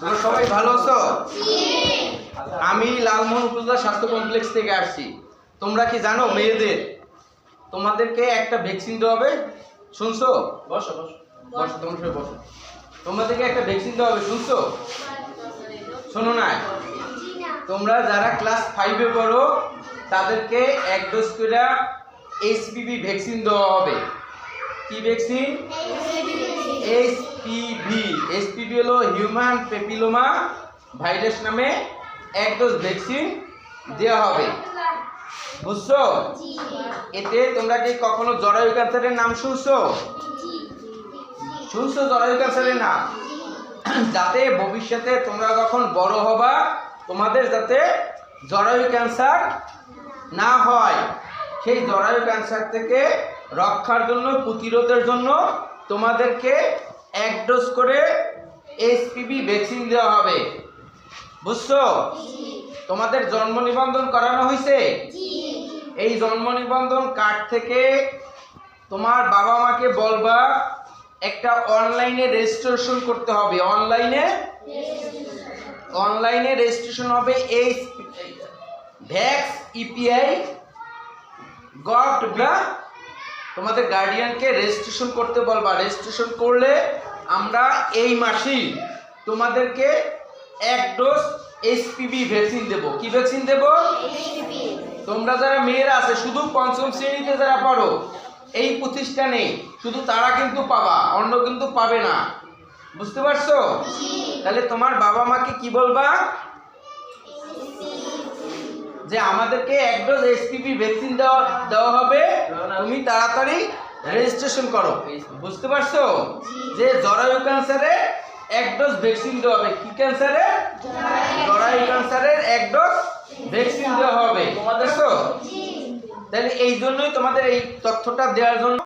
তোমরা সবাই ভালো আছো? আমি লালমোহন উপজেলা স্বাস্থ্য কমপ্লেক্স থেকে আসছি। তোমরা কি জানো মেয়েদের তোমাদেরকে একটা ভ্যাকসিন দেওয়া হবে? শুনছো? বসো বসো বসো, তোমরা সবাই বসো। তোমাদেরকে একটা ভ্যাকসিন দেওয়া হবে, শুনছো? শোনো না, তোমরা যারা ক্লাস 5-এ পড়ো তাদেরকে এক ডোজ করে এইচপিভি ভ্যাকসিন দেওয়া হবে। কি ভ্যাকসিন? এইচপিভি হলো হিউম্যান প্যাপিলোমা ভাইরাস নামে এক ডোজ ভ্যাকসিন দেওয়া হবে, বুঝছো? এতে তোমরা কি কখনো জরায়ু ক্যান্সারের নাম শুনছো? শুনছো জরায়ু ক্যান্সারের নাম? যাতে ভবিষ্যতে তোমরা যখন বড় হবা তোমাদের যাতে জরায়ু ক্যান্সার না হয়, সেই জরায়ু ক্যান্সার থেকে রক্ষার জন্য, প্রতিরোধের জন্য তোমাদেরকে এক ডোজ করে এইচপিভি ভ্যাকসিন দেওয়া হবে, বুঝছো? তোমাদের জন্ম নিবন্ধন করানো হয়েছে? এই জন্ম নিবন্ধন কার্ড থেকে তোমার বাবা মাকে বলবা একটা অনলাইনে রেজিস্ট্রেশন করতে হবে। অনলাইনে রেজিস্ট্রেশন হবে এই vax.epi.gov. তোমাদের গার্ডিয়ানকে রেজিস্ট্রেশন করতে বলবা। রেজিস্ট্রেশন করলে আমরা এই মাসেই তোমাদেরকে এক ডোজ এইচপিভি ভ্যাকসিন দেব। কি ভ্যাকসিন দেব? তোমরা যারা মেয়েরা আছে, শুধু পঞ্চম শ্রেণীতে যারা পড়ো এই প্রতিষ্ঠানে, শুধু তারা কিন্তু পাবা, অন্য কিন্তু পাবে না, বুঝতে পারছো? তাহলে তোমার বাবা মাকে কি বলবা যে আমাদেরকে এক ডোজ এইচপিভি ভ্যাকসিন দেওয়া হবে, তুমি তাড়াতাড়ি রেজিস্ট্রেশন করো, বুঝতে পারছো? যে জরায়ু ক্যান্সারে এক ডোজ ভ্যাকসিন দেওয়া হবে। কি ক্যান্সারে? জরায়ু ক্যান্সারের এক ডোজ ভ্যাকসিন দেওয়া হবে, তোমাদের তো। তাহলে এই জন্যই তোমাদের এই তথ্যটা দেওয়ার জন্য